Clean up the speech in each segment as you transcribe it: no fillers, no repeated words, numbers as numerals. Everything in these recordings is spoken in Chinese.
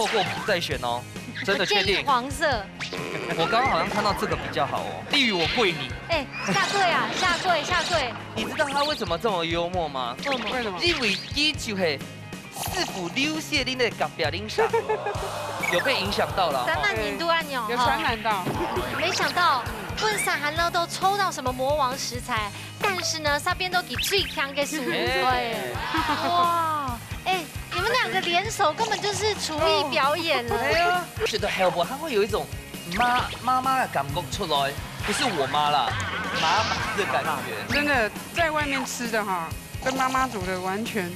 错过不再选哦，真的确定？黄色。我刚刚好像看到这个比较好哦。丽宇，我跪你。哎，下跪啊，下跪，下跪。你知道他为什么这么幽默吗？为什么？因为伊就是市府溜谢林的隔壁林上，有被影响到了。3万年度按钮有传染到。没想到问伞寒呢都抽到什么魔王食材，但是呢，上边都给最强的薯对。哇，哎，你们2个联手根本就是厨艺表演了。哎呀，觉得 Hellboy 他会有一种妈妈的感觉出来，不是我妈啦，妈妈的感觉。真的，在外面吃的哈，跟妈妈煮的完全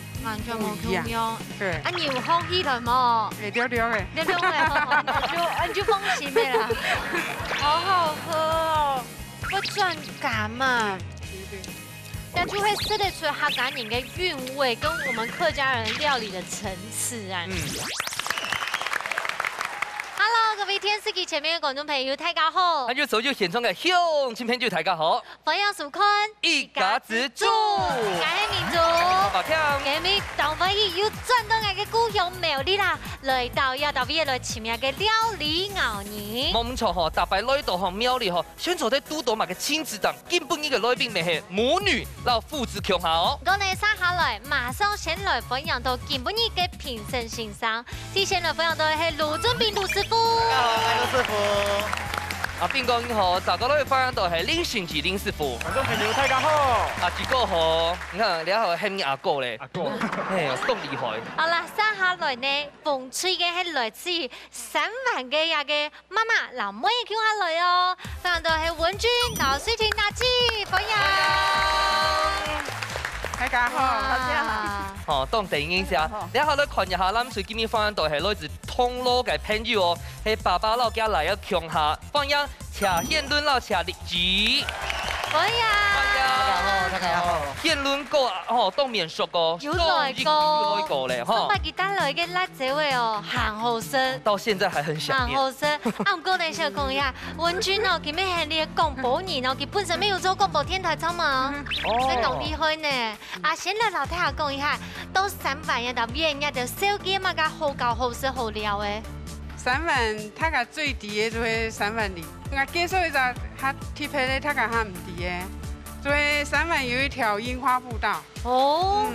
不一样。对。啊，你有放起来吗？哎，丢哎。丢哎，就放心的啦。好好喝哦，会转感嘛。那就会吃得出它赶紧的韵味，跟我们客家人料理的层次啊。Hello， 各位电视机前面的观众朋友，大家好。那就手就显装嘅向前片就大家好。欢迎收看一家之主，感谢民族。好听。今日当翻译要转到我嘅故乡苗栗啦，来到亚达威来前面嘅料理牛年。冇唔錯嗬，大擺來到嗬苗栗嗬，選擇在都島埋嘅親子檔，根本呢個來賓咪係母女，然後父子強下哦。我哋接下來馬上先來分享到根本呢嘅評審先生，先來分享到係盧俊斌盧師傅。大家好，我係盧師傅。啊，邊個好？大家都會分享到係林順吉林師傅。觀眾朋友大家好。啊，結果好，你看你還有喊你阿哥咧。阿哥，哎，咁厲害。好啦，接下來呢，風吹嘅係來自3萬嘅呀嘅媽媽，嗱，唔可以叫下來哦。分享到係文君、劉舒婷大姐，歡迎。大家好，大家好。哦，當電影下，你下咧看一下，咱最今日分享到係來自通路嘅朋友哦，係爸爸老家來嘅強下，歡迎謝憲倫老謝立吉。歡迎。大家好。憲倫哥哦，當面熟個，有來過咧，哈。把吉他來嘅辣椒味哦，韓好食。到現在還很想念。韓好食。啊，唔過等下講一下，文君哦，佢咩係你嘅廣播員哦，佢本身沒有做廣播電台參嘛，你講厲害呢。啊，先來老太下講一下，到3萬人到邊人就燒雞嘛，個好搞好食好料嘅。3萬，他個最低嘅就係3萬2。我介紹一下，他貼皮咧，他個還唔低嘅。所以3萬有一條櫻花步道。哦。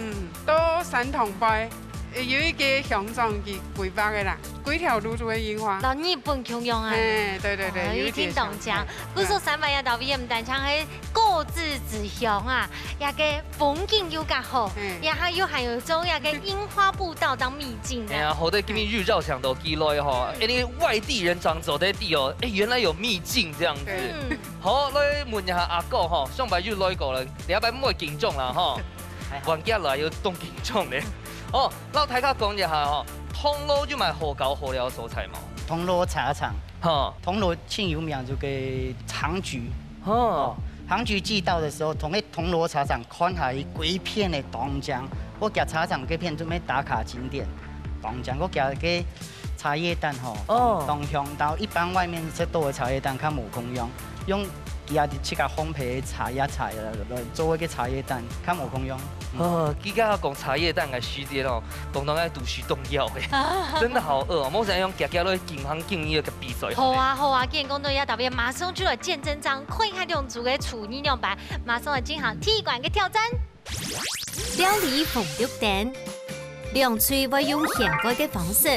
到3同拜，有一個鄉長嘅規劃嘅啦，幾條路都係櫻花。到日本窮用啊。哎，對。已經懂講，不說3萬人到邊唔單唱係各自之鄉啊，也個風景又較好，然後又還有種也個櫻花步道當秘境的。哎呀，好在今日日照強都記來哈，哎，你外地人常走的地哦，哎，原來有秘境這樣子。好，來問一下阿哥哈，上擺就來過了，你一擺唔會緊張啦哈，玩家來要當緊張咧。哦，老大家講一下哈，通路就賣好搞好料蔬菜嘛。銅鑼茶廠，銅鑼最有名就嘅杭菊。杭菊季到的時候，同喺銅鑼茶廠看下幾片嘅東江，我夾茶廠嗰片準備打卡景點。東江我夾嘅茶葉蛋東鄉到一般外面食到嘅茶葉蛋，佢冇空用佢啊啲個烘焙茶葉菜來做嘅茶葉蛋，佢冇空用。而家講茶葉蛋嘅時節哦，講到愛讀書動藥嘅，真的好餓哦！冇想用夾夾落健康建議嘅比賽。好啊！既然講到要特別，馬上就來見真章，看一下兩組嘅廚藝兩擺，馬上來進行踢館嘅挑戰。料理風綠蛋，兩廚會用現改嘅方式，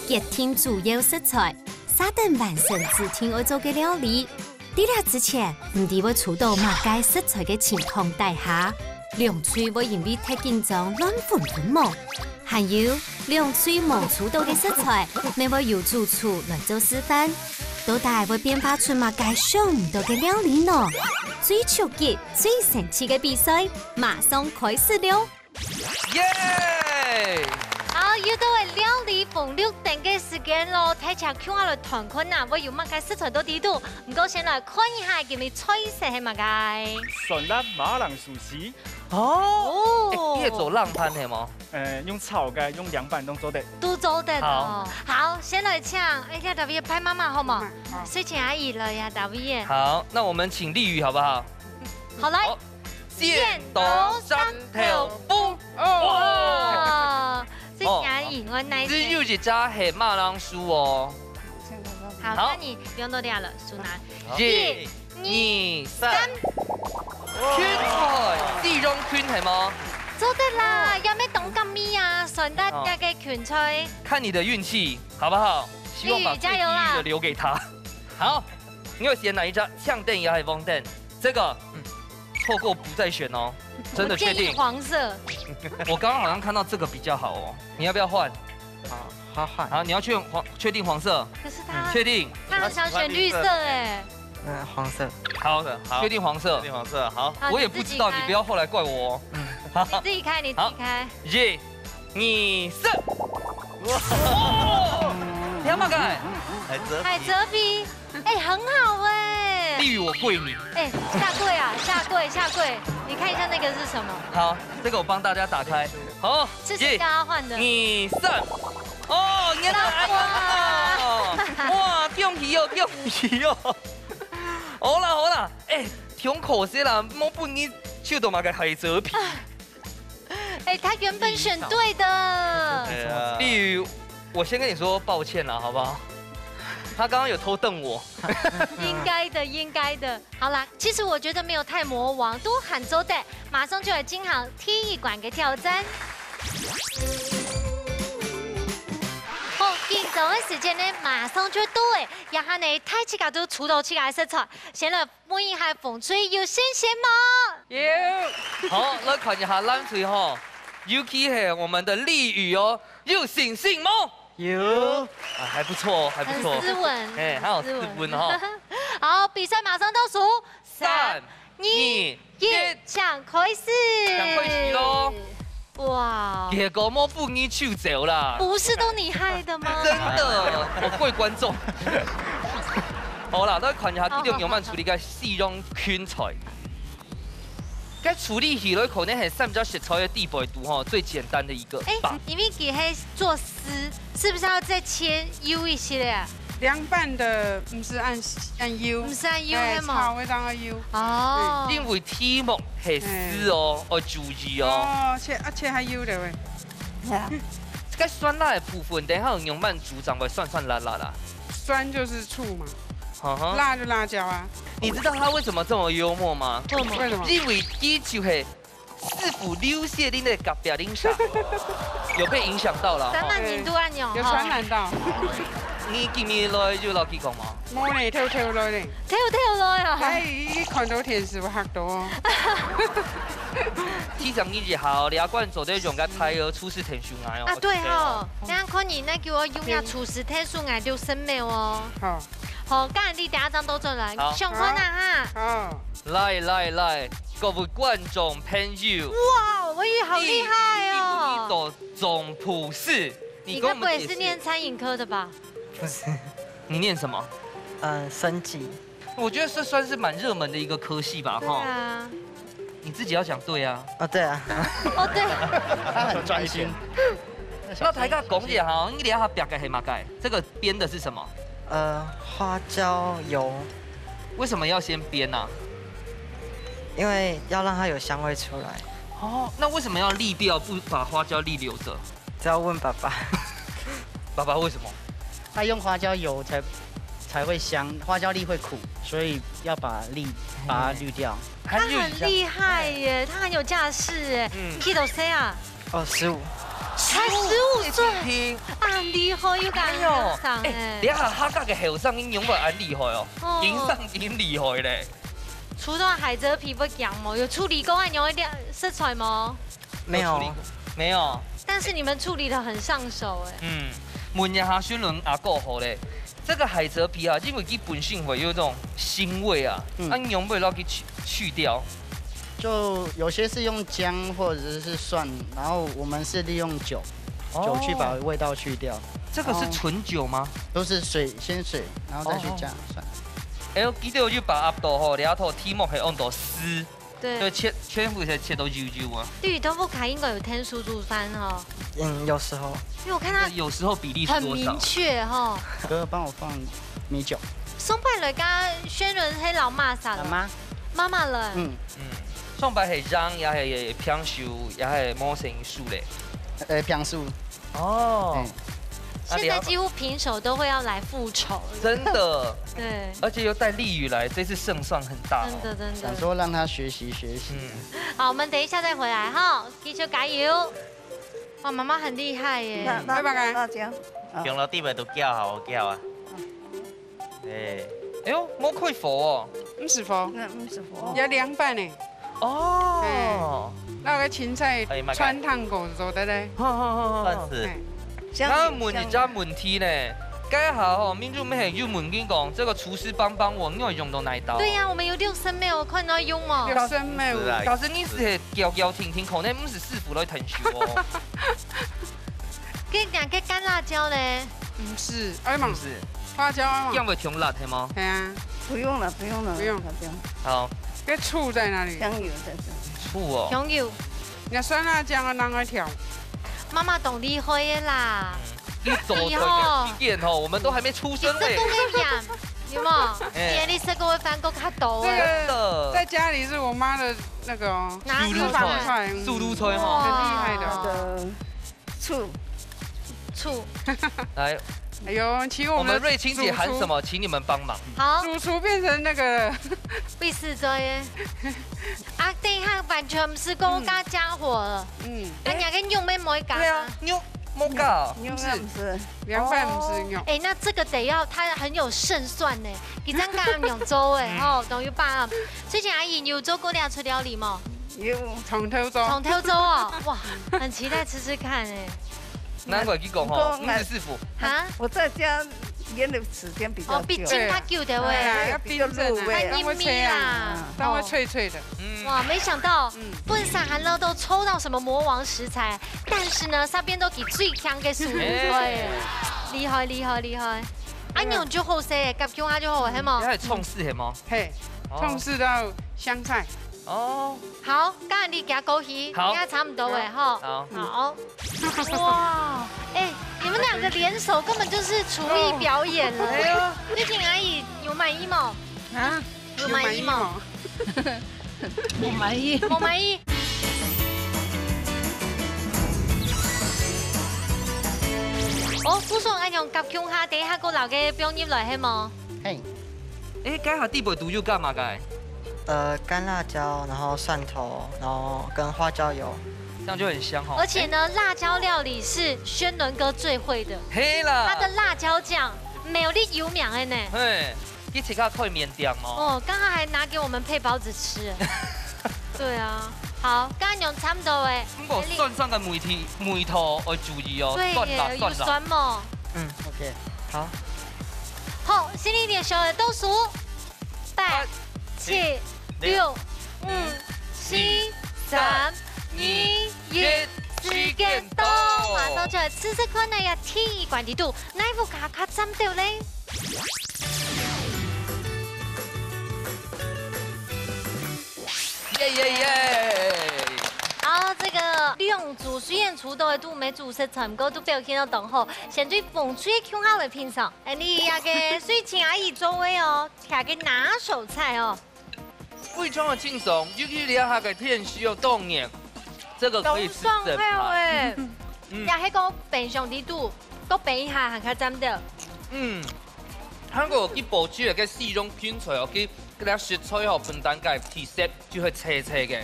結添主要食材，撒等完成自天愛做嘅料理。喺呢之前，唔啲會觸到馬街食材嘅情況底下。兩廚會因為太緊張亂分毛，還有兩廚冇觸到嘅食材，未會由主廚來做示範，到底會變化出馬街想唔到嘅料理呢？最刺激、最神奇嘅比賽，馬上開始了！耶！好，又到係料理風綠蛋嘅時間咯，睇下看下來團坤啊，我有馬街食材到啲度，唔該先來看一下佢哋菜式係馬街。酸辣馬鈴薯絲。哦，你係做冷盤係嗎？用炒嘅，用涼拌都做得。都做得哦。好，先來搶，哎呀，大衛拍媽媽好冇？水情阿姨了呀，大衛。好，那我們請麗宇好不好？好來，剪刀石頭布。哇！水情阿姨喜欢那一只些。有一家系马浪酥哦。好，好那你不用多聊了，苏南。一、二、三，圈菜，地中圈系吗？做得啦，有咩懂咁咪啊？順德嘅拳吹。看你的运气好不好？希望把最地狱的留给他。好，你会选哪一家？呛蛋也还是翁蛋？这个错过不再选哦，真的确我建议定？黄色。我刚刚好像看到这个比较好哦，你要不要换？好换。好，你要确定黄色？可是他确定？他很想选绿色哎。黄色。好，好确定黄色。确定黄色，好。好我也不知道，你不要后来怪我哦。你自己开，你自己开。一、二、三。哇！你要不要改？海蜇皮，哎，很好哎。地狱我跪你。哎，下跪啊，下跪，下跪！你看一下那个是什么？好，这个我帮大家打开。好，是谁叫他换的？二、三。哦，你看，哇，中鱼哦，中鱼哦。好啦好啦，哎，挺可惜啦，莫不你手都嘛个海蜇皮。哎，他原本选对的。例如，我先跟你说抱歉啦，好不好？他刚刚有偷瞪我。应该的，应该的。好啦，其实我觉得没有太魔王，都喊周代，马上就来金行踢一馆嘅挑战。好，今早嘅時間呢，馬上就到誒，然後呢，太起家都出道起來食材，先來歡迎下風吹有新鮮嗎？有。好，來看一下冷水哈，尤其係我們的麗宇哦，有信心嗎？有。啊，還不錯哦，還不錯。很斯文，哎，還有斯文哈。好，比賽馬上倒數3、2、1，搶開始。搶開始咯。哇！結果莫不你手走啦。不是都你害的嗎？真的，我跪觀眾。好啦，來看一下呢種有冇處理嘅四種圈菜。該處理起來可能係三家食材嘅地步度哈，最簡單的一個。哎，你們給它做絲，是不是要再切 U 一些呀？凉拌的不是按 U， 不是按 U 哎的嘛？炒會當個 U。哦，因為題目係絲哦，要注意哦。哦，切還 U 的喂。這個酸辣的部分，等下用慢煮，長會酸酸辣辣啦。酸就是醋嘛，哈哈。辣就辣椒啊。你知道他為什麼這麼幽默嗎？為什麼？因為伊就係師傅劉謝林的隔壁鄰舍，有被影響到啦。咱們印度按鈕有傳染到。你見面來就落去講嘛？冇嚟跳落嚟。跳來啊！哎，一看到電視會嚇到哦。機場經濟好，兩罐做對用個胎兒出事挺凶啊！啊，對哦，等下看你那叫我用下廚師體數嗌到生命哦。好。好，今日你第一張都做啦，上坤啊哈！好。來，各位觀眾朋友，哇，文宇好厲害哦！都總普世，你該不會是念餐飲科的吧？不是。你念什麼？升級。我覺得這算是蠻熱門的一個科系吧，哈。對啊。你自己要講對啊。哦，對啊。哦，對。他很專心。那大家講一下哈，你睇下表嘅係乜嘅？這個煸的是什麼？花椒油。為什麼要先煸啊？因為要讓它有香味出來。哦，那為什麼要瀝掉，不把花椒粒留着？只要問爸爸。爸爸為什麼？他用花椒油才會香，花椒粒會苦，所以要把它濾掉。他很厲害耶，他很有架勢哎。你幾多歲啊？哦，15。才15歲。啊，厲害，又敢有上哎。你下客家嘅後生英勇咪很厲害哦，影上影厲害咧。除了海蜇皮不講嗎？有處理過按鈕的食材嗎？沒有，沒有。但是你們處理得很上手哎。問一下宣倫阿哥好咧，這個海蜇皮啊，因為佢本性會有種腥味啊，按用不攞去去掉。就有些是用薑或者是蒜，然後我們是利用酒去把味道去掉。這個是純酒嗎？都是水，先水，然後再去加蒜。哎，記得要把鴨豆吼，兩頭題目係按到絲，對，全部係切到焦焦啊。綠豆腐卡應該有添蔬煮飯哈。有時候。因為我看他有時候比例是多少？很明確哈。哥幫我放米酒。松柏來加宣倫係老媽啥啦？媽媽了。松柏係秧，也係香樹，也係磨成樹咧。香樹。哦。现在几乎平手都会要来复仇，真的。对，而且又带丽宇来，这次胜算很大。真的。想说让他学习。好，我们等一下再回来哈，继续加油。哇，妈妈很厉害耶！拜拜，辣椒。用了地板都叫好叫啊。哎呦，摸快佛哦。不是佛，那不是佛。要凉拌呢。哦。那个芹菜穿烫过做的嘞。算是。那问一个问题呢？该好民主妹又问你讲，这个厨师帮我，你有用到哪一刀？对呀，我们有6升没有看到用哦。 6升没有。但是你是摇停，可能不是师傅来腾手哦。跟两个干辣椒嘞？不是，不是。花椒嘛。要不用辣的吗？对啊。不用了。好。这醋在哪里？香油在这。醋哦。香油。那酸辣酱啊，啷个调？妈妈懂厉害的啦。你走的点哦，我们都还没出生嘞。有吗？你这个会翻过卡多这个在家里是我妈的那个速度吹哈，很厉害的。醋。来。哎呦，请我们瑞清姐喊什么？请你们帮忙。好，主厨变成那个必死者耶！啊，等一下完全不是锅加加火了。那你跟用没没加？对啊，用没加。用不是，凉拌不是用。哎，那这个得要它很有胜算呢。你这样干用粥哎，吼，等于把。最近阿姨有做过2出料理吗？有，从头粥。从头粥哦，哇，很期待吃吃看哎。难怪去讲吼，不是师傅。啊，我在家腌的时间比较久。毕竟它久的喂，要冰镇啊，它阴密啦，它会脆脆的。哇，没想到本山韩乐都抽到什么魔王食材，但是呢，上边都给最强的素材，厉害。啊，你用就好食，夹姜啊就好，系冇？你系冲四系冇？嘿，冲四到香菜。哦，好，刚才你加枸杞，应该差不多哎，哈。好。哇，哎，你们2个联手根本就是厨艺表演了。最近阿姨有满意吗？啊？有满意吗？我满意。我满意。哦，不爽按用夹姜下底下个留嘅姜叶来系冇？嘿。哎，该下地杯毒又干嘛该？干辣椒，然后蒜头，然后跟花椒油，这样就很香哦。而且呢，辣椒料理是轩伦哥最会的。嘿啦，他的辣椒酱没有你油名的呢。嘿，你吃下快面点哦。哦，刚刚还拿给我们配包子吃。对啊，好，刚刚用差不多诶。不过蒜上的梅头要注意哦。对耶，有酸嘛。OK， 好。好，新一点小的倒数，8、7、6、5、4、3、2、1，时间到，马上就来吃吃看那呀天管地度，哪副卡卡针到嘞？好，这个2组虽然出到的都没煮食材，不过都表现到当好，现在风吹口好的品尝，哎，你那个水情阿姨作为哦，下个拿手菜哦。非常的轻松，尤其你下个天需要冻年，这个可以吃整盘。也迄个平常地度，都比一下还较针的。韩国去捕取个4种品菜哦，去给它食材哦，分担个体色就会脆脆的，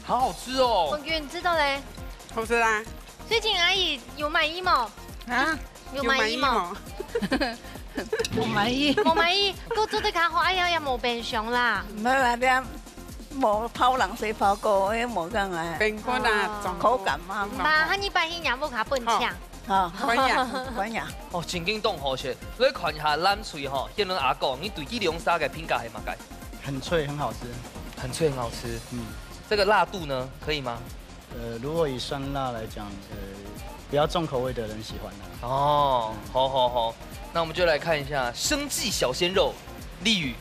好好吃哦。文君知道嘞？好吃啦。最近阿姨有满意吗？啊？有满意吗？唔满意。冇满意，我做得较好，哎呀也冇变相啦。唔係話啲冇泡冷水泡過，誒冇咁啊。變過啦，口感嘛。嘛，哈你白天也冇較笨強。好，關呀。哦，真經凍好食。你看一下咱脆吼，現在阿公，你對這兩沙嘅評價係嘛個？很脆，很好吃。很脆，很好吃。這個辣度呢，可以嗎？如果以酸辣來講，比較重口味的人喜歡的。哦，好。那我們就來看一下生記小鮮肉，麗宇，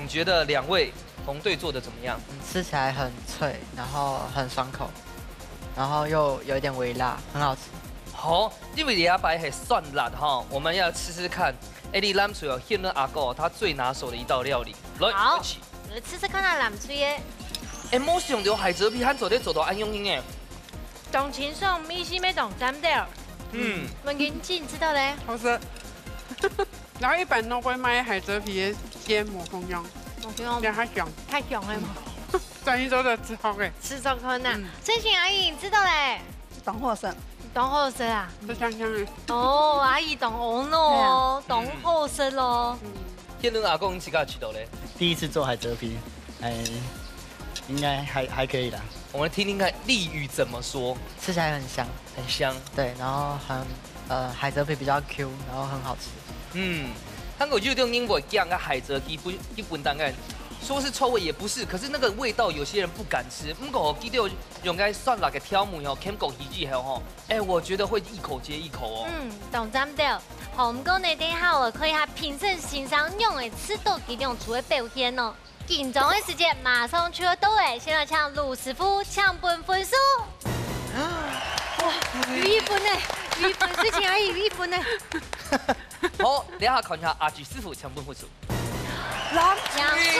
你覺得2位紅隊做的怎麼樣？吃起來很脆，然後很爽口，然後又有一點微辣，很好吃。好，因為禮拜係蒜辣哈，我們要吃吃看。你南廚哦，現在阿哥他最拿手的一道料理，來，好，來吃吃看下南廚嘅。冇想到海蜇皮漢做得做到安用英誒，董清爽米西没懂咱的。文君记你知道嘞？好吃。然后一般都会买海蜇皮的芥末风用，让它香。太香了嘛！转移州的之后诶，吃中坤呐。申请阿姨，你知道嘞？懂后生，懂后生啊？是香香的。哦，阿姨懂红咯，懂后生咯。天伦阿公几个去到嘞？第一次做海蜇皮，应该还可以啦。我们听听看丽宇怎么说。吃起来很香，很香。对，然后海蜇皮比较 Q， 然后很好吃。韩国就用英文讲个海蜇基本大概说是臭味也不是，可是那个味道有些人不敢吃。不过记得用个蒜辣嘅挑木哦，添枸杞之后吼，我觉得会一口接一口哦。懂咱的。好，我们讲呢，等下我可以评审欣赏用的吃到几种厨的表现哦。紧张的时间马上就要到嘞，先来抢卢师傅抢分数。哇，1分呢，1分，事情而已，1分呢。好，等下看一下阿菊师傅抢分数。两数，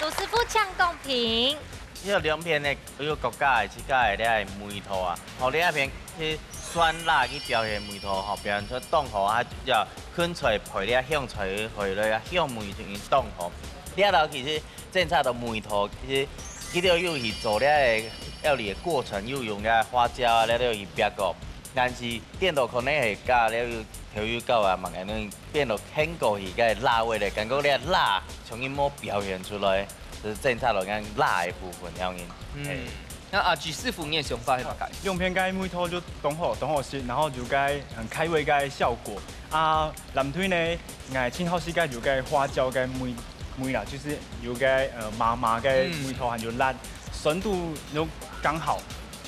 卢师傅抢公平。呢個兩片呢，嗰個國家的自家的咧梅圖啊，後呢一片去酸辣去表現梅圖，後表現出凍河啊，就昆菜配咧香菜配咧香梅就用凍河。呢頭其實政策的梅圖其實佢哋要去做咧料理的過程，要用咧花椒啊，咧要去煸過，但是電腦可能係加咧要調油膏啊，慢慢能變到輕過去嘅辣味咧，感覺咧辣從伊冇表現出來。就是政策來講辣的部分，然後那阿菊師傅你嘅想法係乜嘢？用片該梅頭就凍好食，然後就該很開胃嘅效果。啊，南推呢，我清好食嘅就該花椒嘅梅啦，就是有該麻麻嘅梅頭，還有辣，酸度都剛好。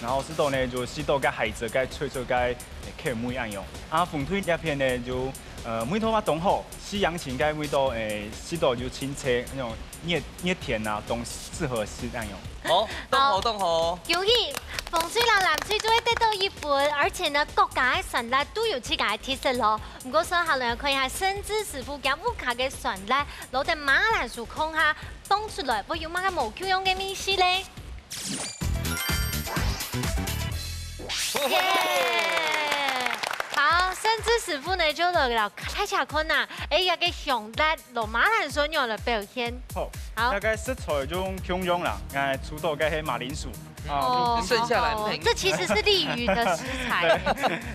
然後食到呢就食到個海蜇嘅脆脆嘅客梅安用。啊，鳳推呢片呢就梅頭嘛凍好，西洋芹嘅味道食到就清澈那種。捏甜啊，都適合食這樣用。好，凍好。恭喜風水佬南水都會得到1分，而且呢，各家嘅酸辣都有自家嘅特色咯。唔過上下兩可以係深知師傅將屋卡嘅酸辣攞喺馬蘭樹空下凍出來，會用乜嘅無 Q 用嘅面試咧？好，甚至師傅呢就落了太下坤啦，一個上辣落馬蘭水用嚟表現。好，大概食材就用用啦，出到嘅係馬鈴薯。哦，剩下來唔這其實是利魚的食材。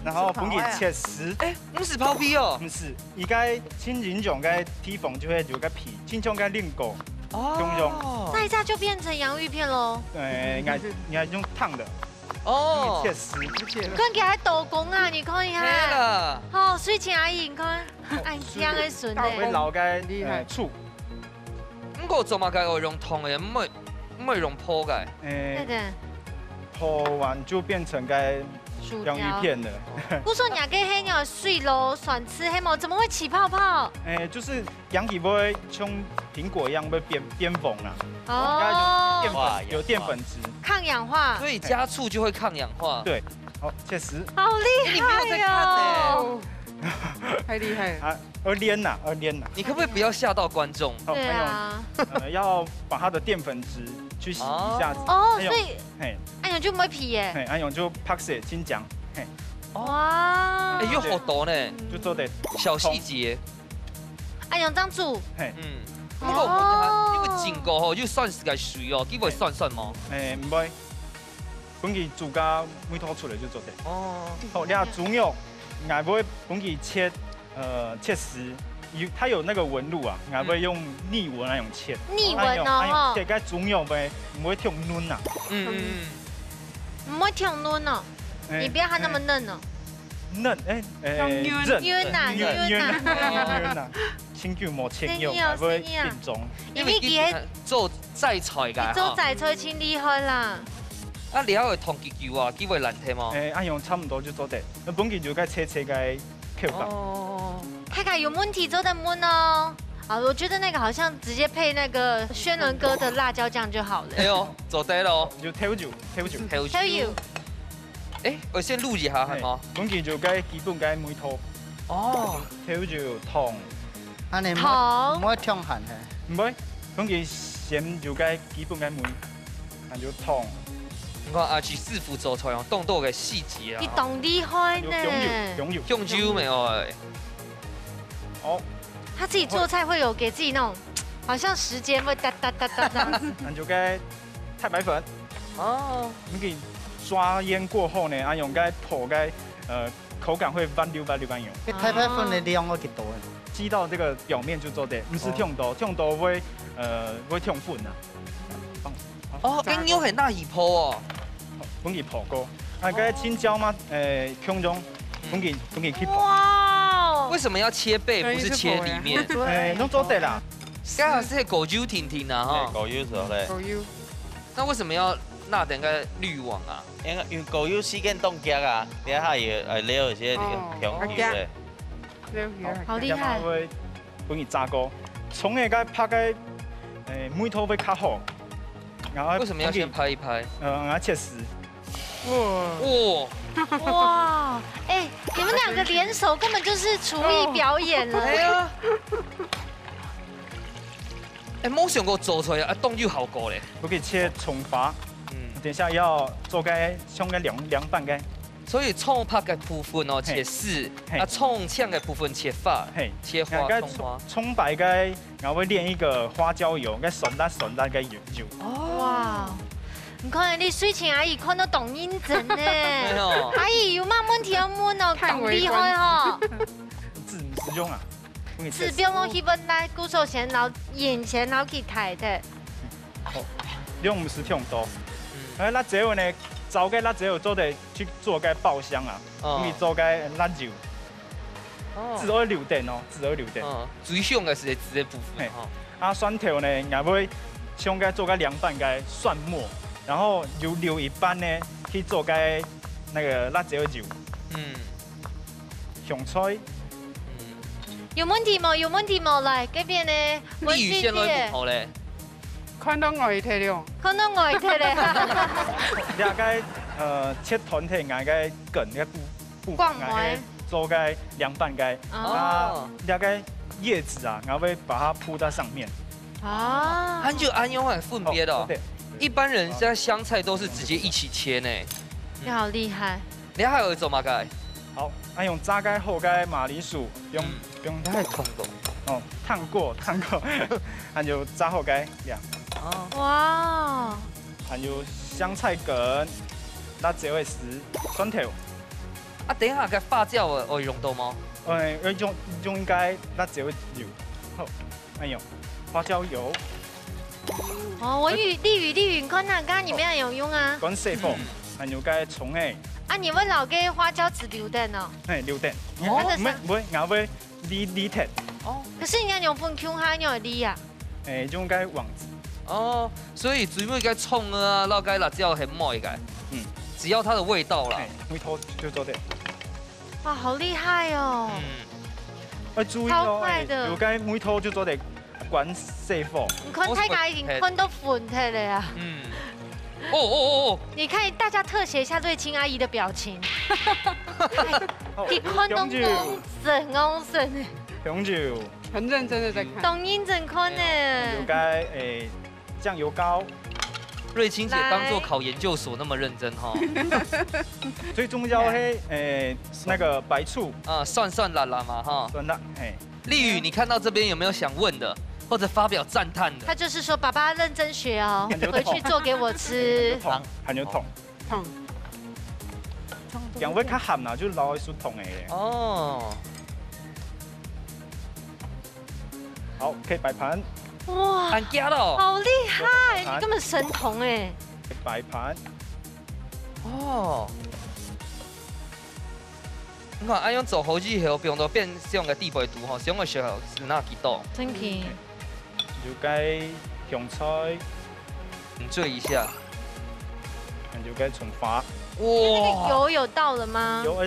然後本給切絲。唔是拋皮哦。唔是，而家清人種嘅鐵縫就會有個皮，清種嘅令果。用用。那一下就變成洋芋片咯。應該用燙的。哦，切絲，看起來刀工啊，你看一下。哦，水情阿姨，你看，哎，香的筍呢。會撈嘅厲害醋。不過做乜嘅我用燙嘅，唔係用破嘅。對的。破完就變成個洋芋片了。我說你個黑鳥水咯，酸吃黑毛怎麼會起泡泡？就是洋芋會像蘋果一樣會變粉啊。哦，有澱粉質，抗氧化，所以加醋就會抗氧化。對，好，切絲。好厲害哦！太厲害了。要練呐，你可不可以不要嚇到觀眾？對啊。要把它的澱粉質去洗一下。哦，所以，安永就唔會皮耶。安永就拍攝清醬。哇！又好多呢，就做得小細節。安永這樣煮。不過我因為整個吼要算是個水哦，幾會算嘛？唔會，本期煮加梅頭出來就做得。哦。好，你豬肉，我會本期切絲，它有那個紋路啊，我會用逆紋那種切。逆紋哦。切個豬肉唄，唔會挺嫩啊。唔會挺嫩哦，你不要它那麼嫩哦。嫩冤呐。清叫冇清用，係會變種。因為佢做齋菜㗎，做齋菜真厲害啦。啊，你會燙幾久啊？幾會難聽嗎？按用差唔多就做得。那本期就該切個口感。哦，睇下有問題做得悶哦。啊，我覺得那個好像直接配那個宣倫哥的辣椒醬就好了。哎呦，做得咯。就調酒。我先錄一下係嗎？本期就該基本該梅頭。哦，調酒糖。糖唔可以燙鹹嘅，唔會，本期鹹就該基本該梅，就糖，你看阿奇师傅做出来用动作嘅细节啊，你懂厉害呢。用酒没有哎。哦。他自己做菜会有给自己那种，好像时间会哒哒哒哒这样子。那就该太白粉。哦。你给抓腌过后呢，啊用该破该口感会翻溜翻用。太白粉的量我几多？击到这个表面就做的，不是烫刀，烫刀会烫粉啊。哦，应有很大一泡哦。本去泡过，啊该青椒嘛，空中本去去泡。哇！为什么要切背，不是切里面？拢做得啦。刚好是狗油婷婷啊哈。狗油做嘞。狗油。那为什么要辣点个滤网啊？因为狗油时间冻结啊，你下也撩一些香油嘞。好厉害！本去炸锅，葱的该拍个梅头会较好。然后为什么要先拍一拍？要切丝。哇！哎，你们两个联手根本就是厨艺表演了。哎呀！哎，冇想过做出来啊，动就好过嘞。我可以切葱花，等一下要做该像个凉拌该。所以葱拍嘅部分哦切丝，啊葱呛嘅部分切发，切花葱花。葱白该，然后会炼一个花椒油，该酸辣该油。哇！你看你水情阿姨看到懂认真呢，阿姨有乜问题要问哦，咁厉害哦。自用啊。是不用去问来鼓手前，然后眼前然后去抬的。用唔是烫刀，辣椒呢？找个辣椒做的去做个爆香啊，可以做个辣椒。只要留点哦，只要留点。最香的是指的部分哈。啊，蒜头呢，也会像个做个凉拌个蒜末，然后留一半呢去做个那个辣椒油。香菜。有问题冇？有问题冇？来，这边呢？丽宇先来不好嘞。看到外体了，看到外体咧。你该切团体挨个梗个部分挨做个凉拌个啊，你该叶子啊，然后会把它铺在上面。啊，它就安用很分别的哦。一般人在香菜都是直接一起切呢。你好厉害！你还有一种嘛该？好，按用炸盖后盖马铃薯，用太痛了。哦，烫过，按就炸后盖这样。哇！还有香菜梗、辣椒的丝、蒜头。啊，等一下该发酵的会用到吗？用应该辣椒油，好，还有花椒油。哦，我丽宇，看那刚刚你们有用啊？干细货，还有该葱诶。啊，你们老给花椒籽留蛋哦？留蛋。哦，唔会，我会理铁。哦，可是人家用分 Q 哈，用理呀？用该网子。哦，所以最尾该葱啊，老该辣椒很冒一个，只要它的味道啦。梅头就做的。哇，好厉害哦！要注意哦，有该梅头就做的管细火。你看太家已经看到粉体了呀。哦！你看大家特写一下瑞清阿姨的表情。你看到公神。红酒。很认真的在看。懂认真看呢。有该酱油膏。瑞清姐当做考研究所那么认真哈。最重要是那个白醋啊，蒜辣嘛哈。蒜辣，丽宇，你看到这边有没有想问的，或者发表赞叹的？他就是说，爸爸认真学哦，回去做给我吃。含有痛。两位较咸啦，就老是痛的。哦。好，可以摆盘。哇，安家了，好厉害！你根本神童哎。摆盘。哦。你看，安用做好之后，变到变上个地杯图吼，上个时候是哪几道？真奇。就该香菜，你注意一下。就该葱花。哇！那个油有到了吗？油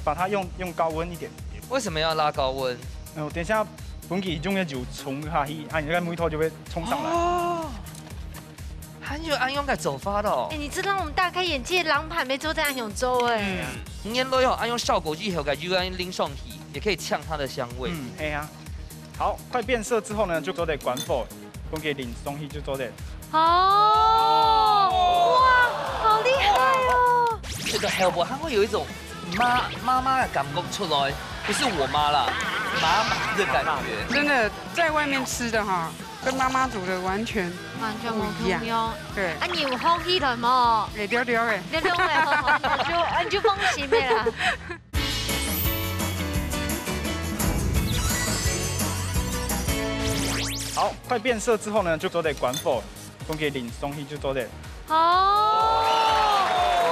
把它用高温一点。为什么要拉高温？等一下。本期中嘅就冲下去，你个梅头就会冲上来。哦，还有安用在走发的哦。你知道我们大开眼界，狼盘没做在安永州哎。年都有安用效果剂后，改就安拎上去，也可以呛它的香味。哎呀，好，快变色之后呢，就做得关火，本期淋东西就做得。哦，哇，好觉得好不？它会有一种妈妈的感觉出来，不是我妈啦，妈妈的感觉。真的，在外面吃的哈，跟妈妈煮的完全不一样。对。啊，你有好起来冇？会丢丢的。丢丢的，你就放心的啦。好，快变色之后呢，就做得关火，放给淋松去就做得。哦，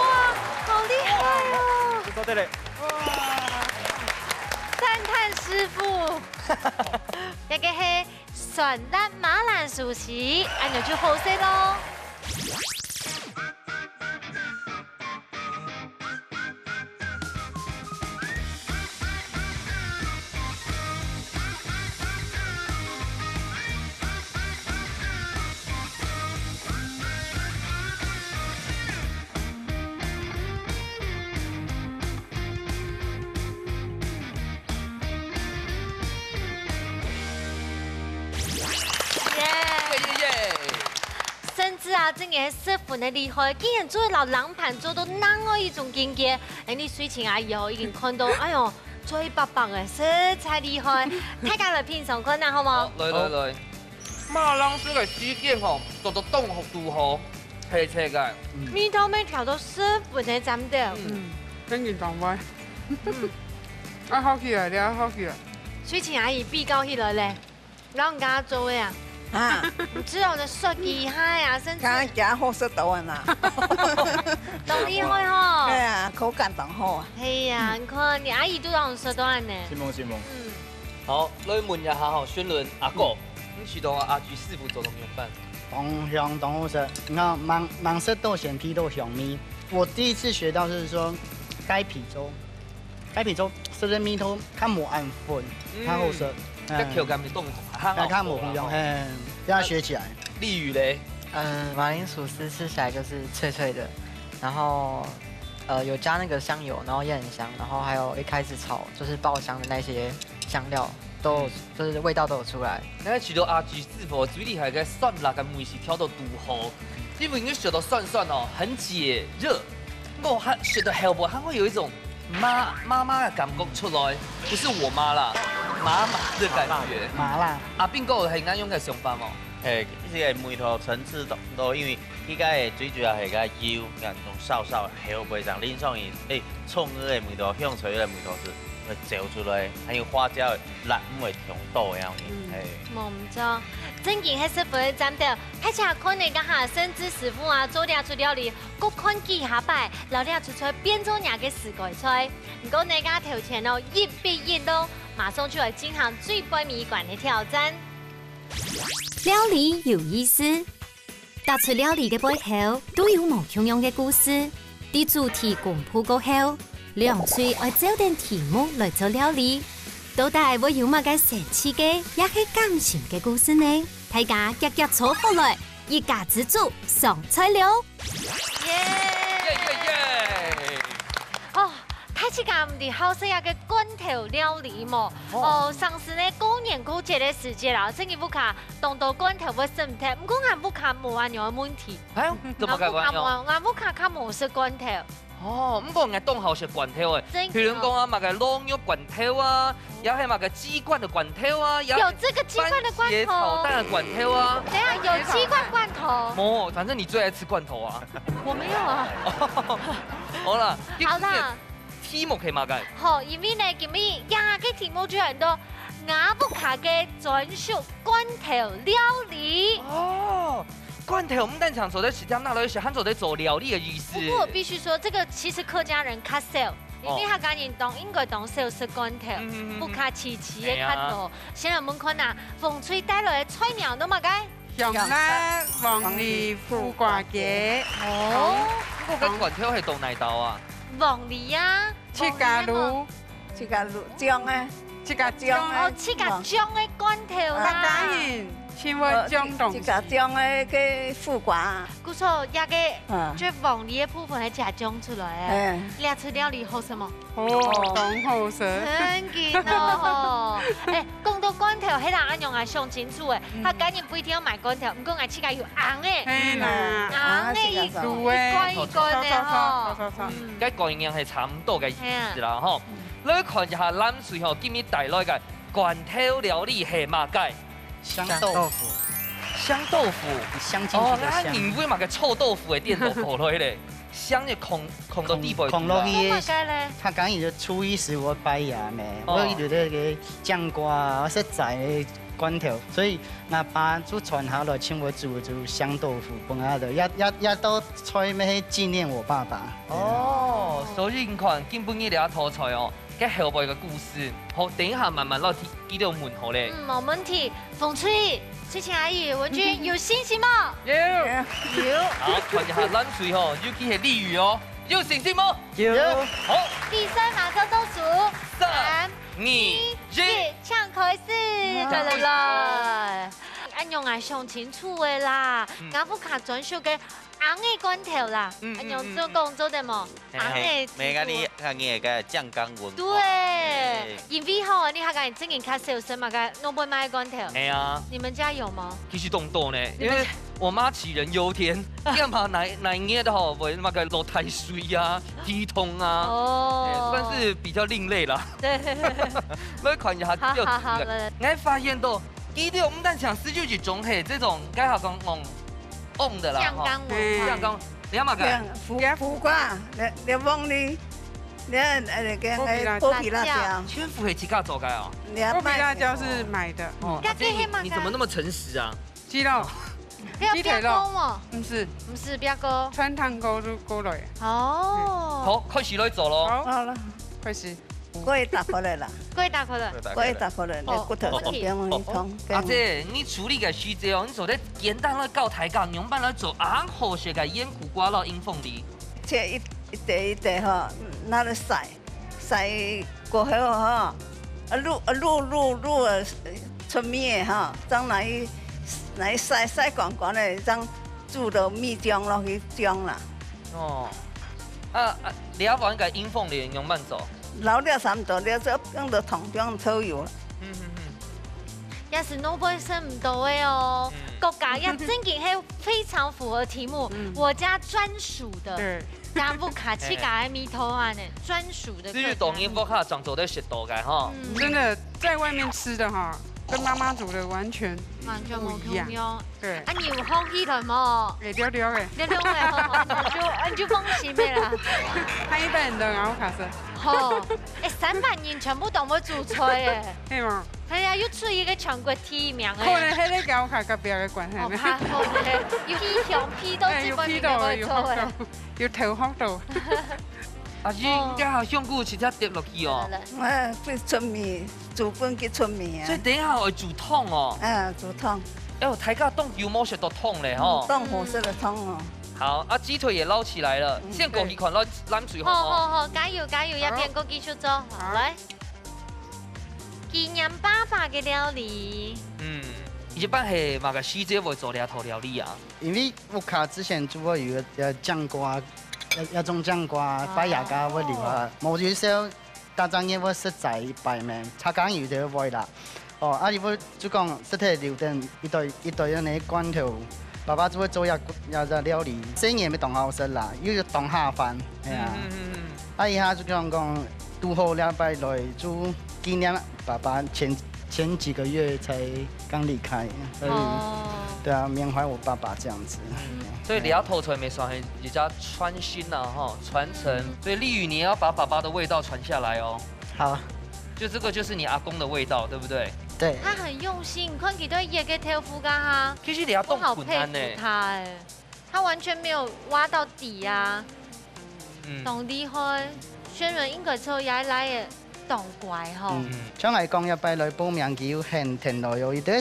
哇，好厉害哦！就做得嘞。赞叹师傅。一个是酸辣马兰薯絲，按照就好食咯。甚至啊，真嘅师傅你厲害，竟然做到冷盤做到那樣一種境界。你水情阿姨已經看到，哎呦，最白白嘅，實在厲害。大家來品嘗看下好冇？來，馬蘭薯嘅豬腱吼，做到凍好度好，切切嘅。味道咩調到師傅嘅斬掉。真件當威。啊，好起來了，好起來。水情阿姨比較起來咧，老人家做嘅啊。啊！唔知道的說厲害啊，甚至剛加好食到啊呐，都厲害吼。對啊，口感當好啊。係啊，你看你阿姨都讓我說到呢。是夢。好，來問一下哈，宣倫阿哥，你許多阿菊師傅做的麵飯，東香東好食。你看芒色豆鹹皮豆香米，我第一次學到就是說雞皮粥食啲米頭較冇暗粉，較好食。個口感咪凍，看冇不一樣，要學起來。麗宇嘞，馬鈴薯絲吃起來就是脆脆的，然後有加那個香油，然後也很香，然後還有一開始炒就是爆香的那些香料都有，就是味道都有出來。你許多阿菊師傅最厲害嘅酸辣嘅梅是調到度好，因為你學到酸哦，很解熱。我還學到好不，它會有一種媽媽的感覺出來，不是我媽啦。麻麻的感覺，麻辣。阿邊個係啱用嘅想法冇？誒，呢個梅頭層次多，因為依家嘅最主要係個油，人用sausau後背上淋上去，衝嗰個梅頭香脆嘅梅頭是會嚼出來，還有花椒辣唔會強多樣嘅。冇唔錯，真件係師傅嘅斬掉，睇下看你家下甚至師傅啊做啲出料理，各看幾下擺，留啲出出變咗廿嘅時改菜，唔過你家頭前咯一比一咯。馬上就來進行最不迷館的挑戰。料理有意思，踏出料理嘅背後都有無同樣嘅故事。啲主題公布過後，兩嘴愛找定題目來做料理，到底會有乜嘅神奇嘅，也係感情嘅故事呢？大家夾夾坐過來，一家之主上菜了。哦。睇起咁啲好食嘅罐頭料理嘛，上次呢過年過節嘅時節啦，真係不卡當到罐頭會生唔聽，唔過我不卡冇安樣嘅問題。係，怎麼解關樣？我不卡卡冇食罐頭。哦，唔過我當好食罐頭誒，譬如講啊，買個龍肉罐頭啊，又係買個雞冠嘅罐頭啊，有這個雞冠嘅罐頭，炒蛋嘅罐頭啊。等下有雞冠罐頭。冇，反正你最愛吃罐頭啊。我沒有啊。好啦，好啦。題目係乜嘅？好，因為呢，今日廿個題目就係到亞布卡嘅專屬罐頭料理。哦，罐頭唔單常做在食，那來是喊做在做料理嘅意思。不過我必須說，這個其實客家人較少，因為客家人應該當少食罐頭，不卡齊嘅較多。先來我們看下風吹帶來嘅菜鳥都乜嘅？香辣黃梨苦瓜雞。哦，嗰個罐頭係到哪道啊？黃梨啊，切假滷醬啊，切假醬哦，切假醬嘅罐頭啦。當然，先會醬凍。切假醬嘅個苦瓜。故錯，一個最黃梨嘅部分係假醬出來嘅，你出料理好什麼？哦，當好食。真嘅哦，講到罐头，迄人安用来上清楚的，他赶紧不一定要买罐头，不过我切开有红的，嘿啦，红的意思，卤的，一罐的吼。cái概念係差唔多嘅意思啦，吼。你看一下咱隨後今日帶來嘅罐頭料理係乜嘅？香豆腐，香豆腐，香進去的咱香。唔會買個臭豆腐嘅店都過來咧，香嘅控到地步。控落去乜嘅咧？他講伊就初一十五拜牙咩，我伊就那個醬瓜實在的罐頭，所以我爸就傳下來請我煮就香豆腐，本來就一道菜咩紀念我爸爸。哦，所以你看今本日嚟套菜哦，嘅後背嘅故事，好，等一下慢慢落幾條門口咧。冇問題。馮翠晴阿姨，文君有信心嗎？有。好，看一下咱隨後，尤其係俚語哦，有信心嗎？有。好，第三馬上倒數3、2、1，唱開始，對啦。按用來上清楚的啦，雅福卡專屬嘅紅的罐頭啦，按用做工做得冇？紅的。咩個你看嘅個醬缸文化。對，因為吼，你睇下之前較少食嘛個農本賣罐頭。係啊。你們家有嗎？其實都多呢，因為我媽杞人憂天，幹嘛哪年的吼，為那個落太水啊、皮痛啊，算是比較另類啦。對。來看一下第六個，我發現到。第六，我們但想吃就一種係這種，該下講甕的啦，醬缸，你阿媽講，苦瓜，你忘你剥皮辣椒，全部係自家做嘅哦。剝皮辣椒是買的。哦，你怎麼那麼誠實啊？雞肉，雞腿肉嗎？唔是，唔是邊個？川湯鍋就過來。哦。好，開始來做咯。好了，開始。過一打過來了，過一打過來，過一打過來，你骨頭邊往一通。阿姐，你處理嘅時節哦，你做得簡單啦，教大家用辦來做啱好食嘅醃苦瓜咯，蔭鳳梨。切一袋哈，拿來曬過後哈，滷出面哈，將來曬光光的，將煮到米漿落去漿啦。哦，你要玩個蔭鳳梨用辦做？老了差唔多了，就用到糖漿抽油。也是農本生唔到的哦，國家也真嘅係非常符合題目，我家專屬的雅福卡起家的米頭啊呢，專屬的。至於當然福卡長做得食到嘅哈，真的在外面吃的哈，跟媽媽煮的完全不一樣。對。啊，你有好起來冇？溜溜的。溜溜的，你就放心的啦。他一般人都雅福卡是。好，300人全部都冇煮菜誒。係嘛？係啊，要出一個全國第一名誒。可能喺你雅福卡隔壁嘅關係咧。怕可能要批香批到基本面嘅做誒。要頭殼到。阿姨，而家香菇直接跌落去哦。我去出面，煮飯去出面啊。所以等一下會煮湯哦。煮湯。哎，大家凍油冇食到湯咧吼。凍紅色的湯哦。好，雞腿也撈起來了，先過去看到攬水好。好，加油，一邊個繼續做，好來。紀念爸爸嘅料理。一般係哪個細節會做呢一套料理啊？因為我卡之前做過有個醬瓜，一種醬瓜擺牙膠我留下，冇少少大張嘢我實在擺面，擦乾油就會啦。哦，如果就講實體留定一袋嗰啲罐頭。爸爸就會做一個料理，生嘢咪當好食啦，又要當下飯，係啊。以下就講都好2拜來就紀念爸爸前幾個月才剛離開，所以對啊，緬懷我爸爸這樣子。所以你要偷菜沒算係比較傳心啊，哈，傳承。所以麗宇你要把爸爸的味道傳下來哦。好。就這個就是你阿公的味道，對不對？對。他很用心，你看佢都熱嘅豆腐噶哈。其實你要動好佩服他哎，他完全沒有挖到底啊。懂厲害，宣傳應該做也來嘅當怪吼。將來講1拜來報名叫停落有，伊都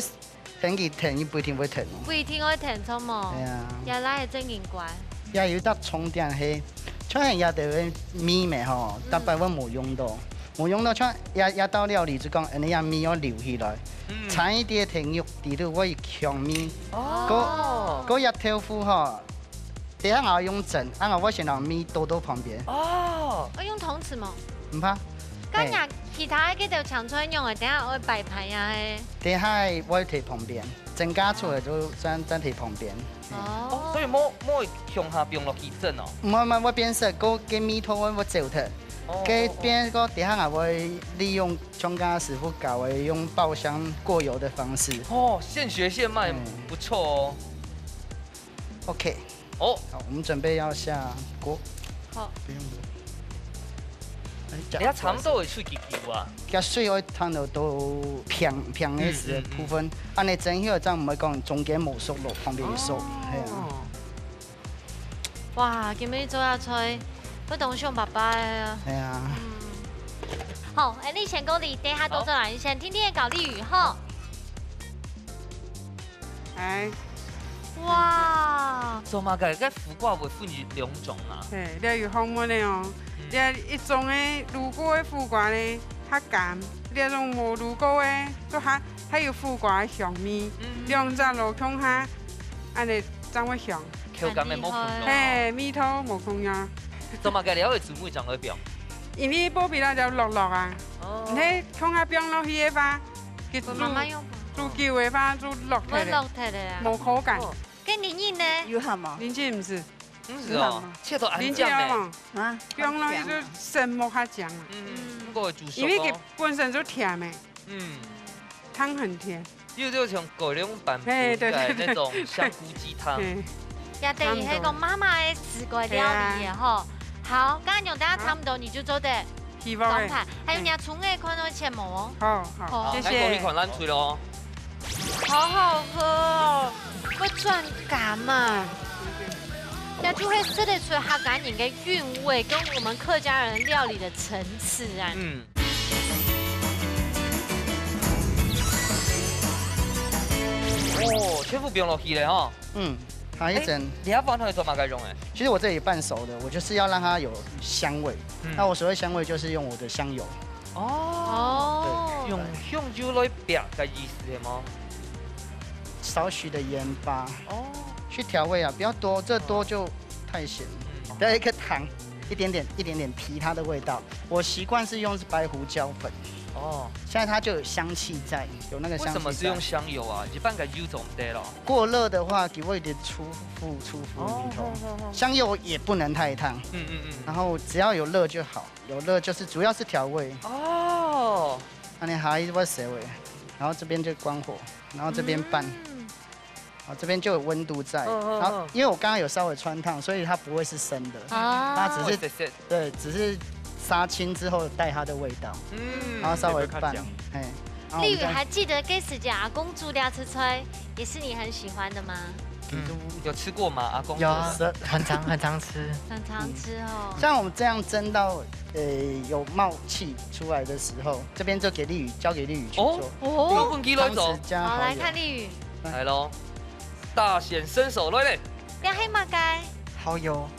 停佢停，伊不一定會停。不一定會停錯嘛。係啊。也來係真勁怪。也有得充電係，出現也得米咩吼，但係我冇用到。冇用到出一道料理就講，你阿米要留起來，差一啲停肉啲都可以強米。嗰日豆腐嗬，第一我用整，我先讓米倒到旁邊。哦，我用銅匙嗎？唔怕，今日其他嗰條長春用嘅，等下我擺盤呀嘿。等下我喺旁邊，整家出嚟就在喺旁邊。哦。所以冇向下變落去整哦。唔係，我變色個嘅米頭我做佢。给边个底下我会利用中家师傅教的用爆香过油的方式。哦，现学现卖，不错哦。OK。哦，好，我们准备要下锅。好。不用。你下差唔多会出结球啊。加水要烫到平的时部分，安尼整起就唔会讲中间冇熟落，旁边有熟，系啊。哇，今日做下菜。不懂熊爸爸呀。係啊。好，你先講你，等下多做人先聽聽搞俚語吼。哎。哇。做嘛嘅？苦瓜會分2種啊。係，你有學問的哦。一種嘅如果嘅苦瓜咧，較鹹；另一種無如果嘅，就還有苦瓜嘅香味。兩隻落湯下，安尼怎會香？口感嘅冇同樣。嘿，味道冇同樣。做嘛嘅？你會做咩醬來表？因為保比那就落啊，你放下冰落去嘅話，佢煮久嘅話就落體咧，冇口感。跟林靜呢？有鹹嗎？林靜唔是，唔是哦，切到安醬咧。啊，冰落去就生木下醬啊。不過煮熟。因為佢本身就甜嘅。湯很甜。就像狗糧版本嘅那種香菇雞湯。也等於係個媽媽嘅自個料理嘅吼。好，剛剛用大家差不多，你就做得裝盤，還有你葱嘅看到切膜哦。好，謝謝。你看咱吹咯。好好喝哦，會轉甘啊！那就會吃得出它感人嘅韻味，跟我們客家人料理的層次啊。哦，全部不用落去咧哈。它一整，你要放它做嘛该用哎？其实我这里半熟的，我就是要让它有香味。那我所谓香味就是用我的香油。哦。用香油来煸的意思是吗？少许的盐巴。哦。去调味啊，不要多，这多就太咸。再一个糖，一点点提它的味道。我习惯是用白胡椒粉。哦，现在它就有香气在，有那个香气在。为什么是用香油啊？一般个油总得了。过热的话，给我一点出附里头。香油也不能太烫。然后只要有热就好，有热就是主要是调味。哦。那你还要谁味？然后这边就关火，然后这边拌。好，这边就有温度在。然后因为我刚刚有稍微穿烫，所以它不会是生的。它只是对，只是。杀青之后带它的味道，然后稍微拌，哎。丽宇还记得给自己阿公煮料吃菜，也是你很喜欢的吗？有吃过吗？阿公有，很常吃，很常吃哦。像我们这样蒸到有冒气出来的时候，这边就给丽宇交给丽宇去做。哦，好，来看丽宇，来喽，大显身手来嘞。要黑马该。蚝油。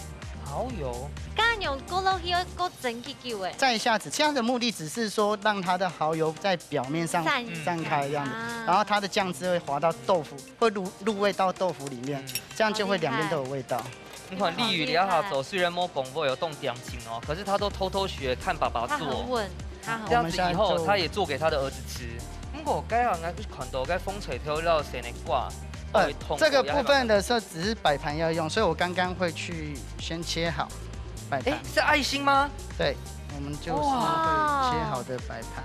刚刚用锅落去锅整起久诶，再一下子，这样的目的只是说让它的蚝油在表面上散开这样子，然后它的酱汁会滑到豆腐，会入味到豆腐里面，这样就会两边都有味道。你看丽宇聊下走，虽然没功夫有动点睛哦，可是他都偷偷学看爸爸做，他很稳，这样子以后他也做给他的儿子吃。不过该行该看到该风吹挑料谁能挂？这个部分的时候只是摆盘要用，所以我刚刚会去先切好摆盘。是爱心吗？对，我们就是会切好的摆盘。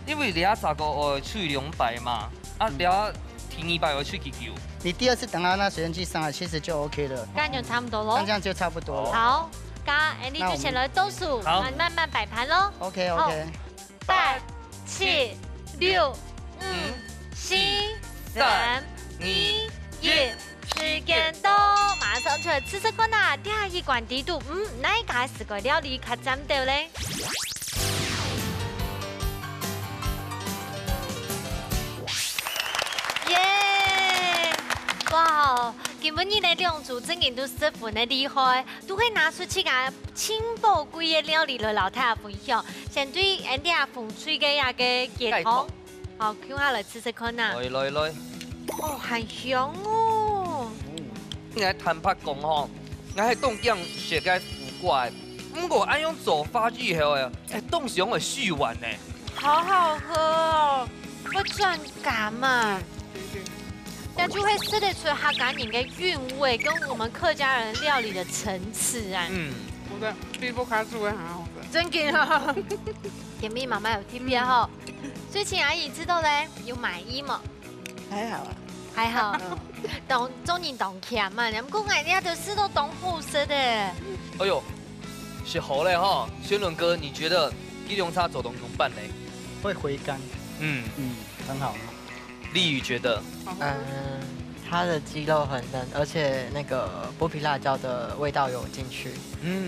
因为你要咋个去2摆嘛，你要提2摆去几球。你第2次等到那水蒸气上来，其实就 OK 了。刚就差不多咯。这样就差不多了。好，刚 Andy 就写了倒数，慢慢摆盘咯。OK。8、7、6、5、4、3、2、1，時間到，馬上出嚟吃食看啦！第一關地圖，哪一家是個料理較針對咧？耶！哇，今日你哋兩組真係都十分的厲害，都可以拿出去個輕寶貴嘅料理來老太下分享。先對人哋阿風吹嘅一個雞湯，好，叫下來吃食看啦。來。哦，很香哦！我坦白講吼，我係凍醬學個苦瓜，不过按用做法以后诶，冻是用会续完呢。好好喝哦，会转感嘛。那就会吃得出它感人的韵味，跟我们客家人料理的层次啊。我的比不卡煮的很好喝。真给哈。甜蜜妈妈有听bien哈。所以请阿姨知道嘞，有满意吗？还好啊。还好，中年懂甜嘛，你们讲哎，人家的事都懂好食的。哎呦，是好嘞哈，宣伦哥，你觉得基隆叉走动怎么办呢？会回甘，很好。丽宇觉得，它的鸡肉很嫩，而且那个剥皮辣椒的味道有进去，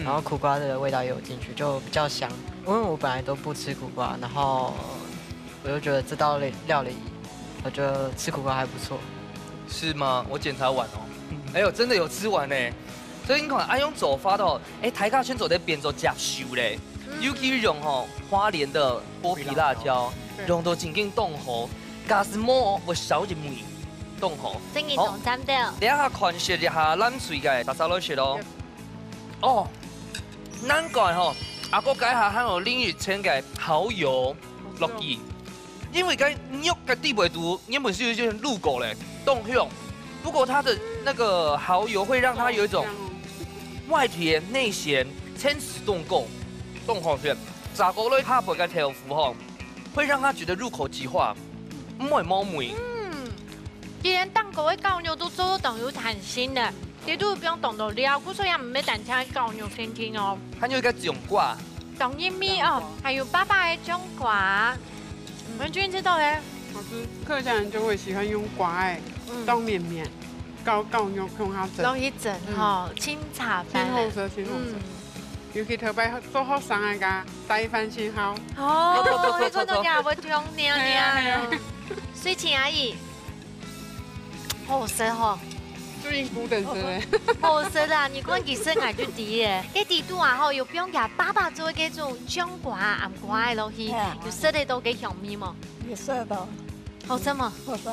然后苦瓜的味道也有进去，就比较香。因为我本来都不吃苦瓜，然后我就觉得这道料理，我觉得吃苦瓜还不错。是吗？我检查完哦。哎呦，真的有吃完呢。所以你看，按用做法的，台卡圈做在变做夹熟嘞，尤其用花莲的剥皮辣椒，用到真正冻好，加是摸我少一枚冻好。真嘅冻针的。等下看食一下咱水嘅沙沙落去咯。哦，难怪阿哥解下还有淋一层嘅蚝油落去。因为该肉嘅地位度原本是有些入口嘞，冻香。不过它的那个蚝油会让它有一种外甜内咸、千丝冻够冻好些。炸锅类它不该调服会让它觉得入口即化，唔会冒霉。既然蛋糕嘅高牛都做到有弹性的，你都不用冻到料，所以也唔要单吃高牛天天哦。它有一个种瓜，冻玉米哦，还有爸爸的种瓜。文君知道嘞，好吃，客家人就会喜欢用瓜当面面，高肉用它整，容易整清茶饭，清好食，清好食。尤其特别做好生嘅家，带饭先好。哦，你讲到也会中娘。水情阿姨，好食吼。最古等食嘞。好食啦，你讲其实爱就低嘅，喺地度啊有不用给爸爸做嘅种姜瓜、暗瓜嘅落去，有食得到嘅香味嘛？有食到。好食嘛？好食。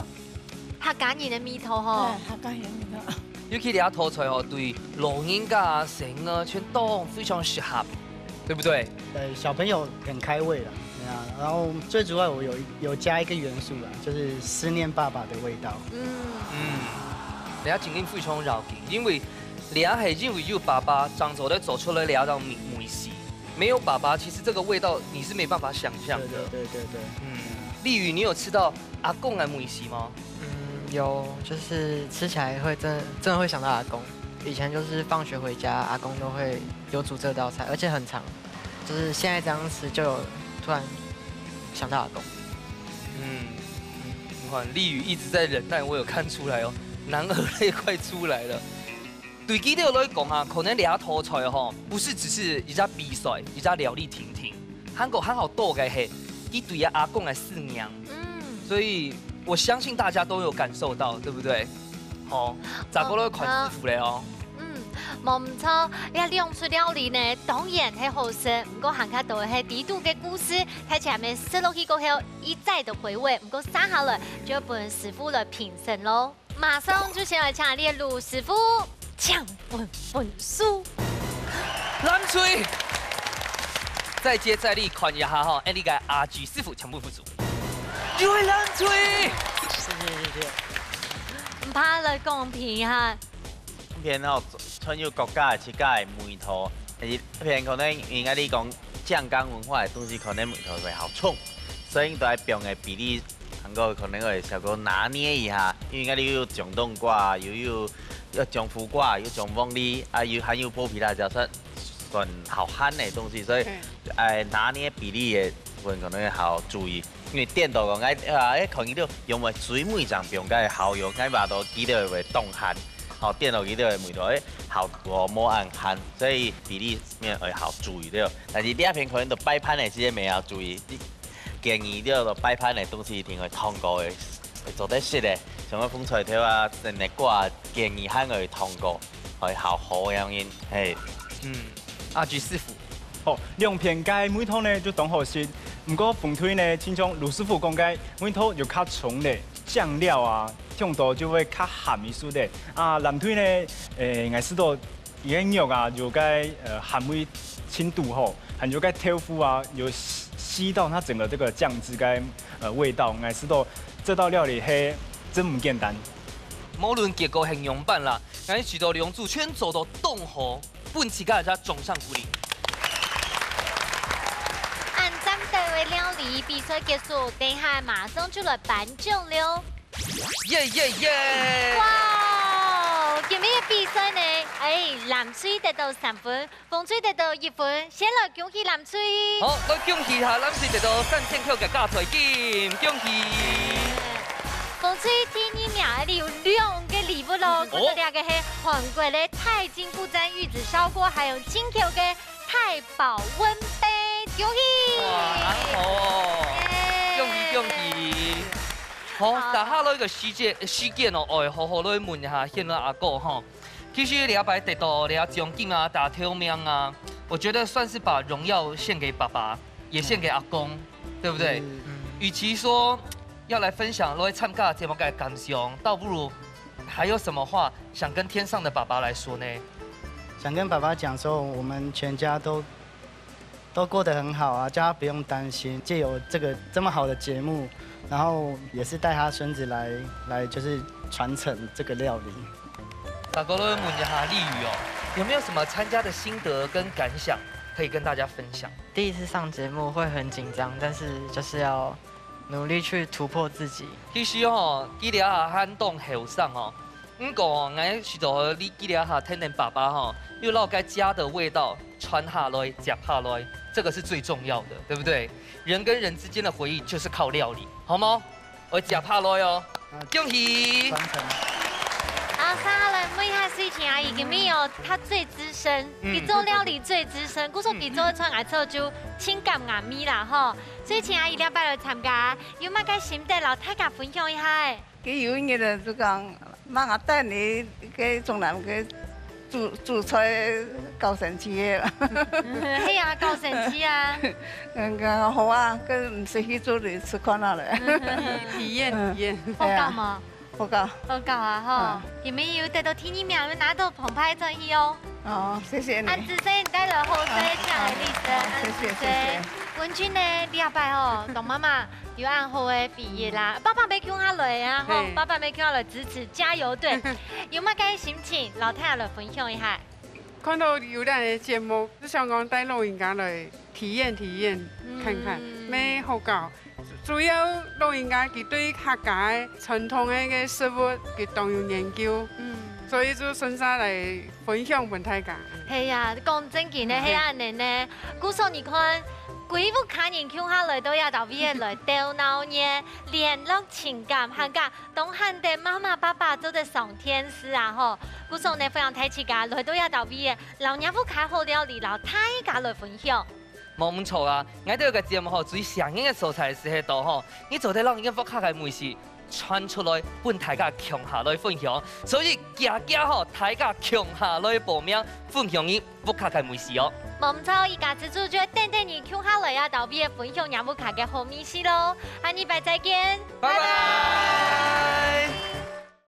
客家人的味道吼。客家人味道。尤其你阿拖出来对老人家、成啊，全都非常适合，对不对？小朋友很开胃了，然后最主要我有加一个元素啦，就是思念爸爸的味道。人家真正非常绕境，因为俩系因为有爸爸，长走的走出了俩让梅西，没有爸爸，其实这个味道你是没办法想象的。对。丽宇，你有吃到阿公的梅西吗？有，就是吃起来会真的会想到阿公。以前就是放学回家，阿公都会有煮这道菜，而且很长，就是现在这样吃就有突然想到阿公。你看丽宇一直在忍耐，我有看出来哦。男儿泪快出来了。对基调来讲可能俩拖出来不是只是一家比赛，一家料理婷婷，韩国很好多嘅系，伊对阿公来饲养，所以我相信大家都有感受到，对不对？咋个来款师傅嘞冇唔错，你用出料理呢，当然係好食，不過行卡度係地度嘅故事，睇前面食落去過後一再的回味，不過三下了就本師傅來評審咯。馬上就先來請你的盧師傅搶分數。蓝吹，再接再厲，看一下你嘅阿菊師傅搶分數。因為蓝吹，謝謝。唔怕來公平哈。片穿越國家的設計梅頭，但是一片可能應該你講醬缸文化的東西，可能梅頭會好重，所以都係用的比例，可能會稍微拿捏一下，因為你有蔣冬瓜，又有蔣苦瓜，有蔣鳳梨，又還有剝皮辣椒，算好慳的東西，所以拿捏比例的部分可能要好注意，因為店度講可能用為水梅上用嘅蠔油，喺話到記得會凍慳。電腦記得梅頭好我冇按慳，所以比例面會好注意了。但是第二片可能就擺盤的時間沒有注意，建議了擺盤的東西一定會通過的，會做得熟的，像個風菜頭啊、真的瓜，建議肯會通過，會好好樣樣。係，阿菊師傅，兩片嘅梅頭呢就當好食，不過風腿呢，親像盧師傅講嘅，梅頭就較重咧，醬料啊。用到就會較鹹一啲的。南腿呢，我知道伊個肉啊，就該鹹味轻度后，很就该挑夫啊，有吸到它整个这个酱汁该味道，爱吃到这道料理嘿真唔简单。无论结构形容版啦，俺许多龙珠全做到冻河，本期大家总上鼓励。按咱们台湾料理比赛结束，等一下马上就来颁奖了。耶耶耶！哇，今日嘅比赛呢，蓝水得到3分，风水得到1分，先来恭喜蓝水。好，来恭喜下蓝水得到3000块嘅加彩金，恭喜！风水第2名里有2个礼物咯，嗰2个係韓國嘅太金不沾玉子燒鍋，還有金球嘅太保溫杯，恭喜！哇，好哦，恭喜恭喜！好，但下來個事件哦，我好好來問一下現在阿哥哈。其實禮拜得到你獎金啊、打條命啊，我覺得算是把榮耀獻給爸爸，也獻給阿公，對不對？與其說要來分享來參加節目嘅感想，倒不如還有什麼話想跟天上的爸爸來說呢？想跟爸爸講說，我們全家都過得很好啊，叫他不用擔心。借由這麼好的節目，然後也是帶他孫子來就是傳承這個料理。大哥來問一下麗宇哦，有沒有什麼參加的心得跟感想可以跟大家分享？第一次上節目會很緊張，但是就是要努力去突破自己。其實哦，記得下撼動後上哦，不過我許多你記得下聽聽爸爸哈，又讓該家的味道傳下來、吃下來，這個是最重要的，對不對？人跟人之間的回憶就是靠料理，好嗎？我吃下來哦，恭喜！傳承。好，下來問一下水晴阿姨，有沒有他最資深？你做料理最資深，估數佢做一串牙臭就青橄欖米啦吼。水晴阿姨禮拜來參加，有乜嘅心得，老大家分享一下誒。佢有嘢咧就講，媽我帶你去中南去煮菜夠神奇嘅啦。係啊，夠神奇啊！好啊，佢唔使去做嚟吃飯啦咧。體驗。好夠嗎？好夠。好夠啊吼！有沒有得到第2名，有拿到澎湃獎去哦。哦，謝謝你。安子生帶了好水獎嘅禮物，謝謝。文君呢，禮拜哦，同媽媽有按好嘅畢業啦，爸爸要叫下來啊，吼，爸爸要叫下來支持加油隊，有乜嘅心情？老太太來分享一下。看到有咱嘅節目，就想講帶老人家來體驗，看看，咩好搞。主要老人家佢對客家嘅傳統嘅食物佢都有研究，所以就順勢嚟分享俾大家。係啊，講正經嘅係安尼呢，古時你看。幾副客人叫下來都要到邊來鬥鬧呢，聯絡情感，喊個當喊的媽媽爸爸做得上天使啊吼！古時呢非常睇起㗎，來都要到邊，老娘夫開好料理，老太家來分享。冇唔錯啊！我哋個節目吼，最上映嘅素材是喺度吼，你做得讓人家客家美食傳出來，本大家強下來分享，所以家家吼大家強下來報名分享你不客家美食哦。冇唔錯，而家之主就等等你強下來要到邊分享人不客家好美食咯，下禮拜再見，拜拜。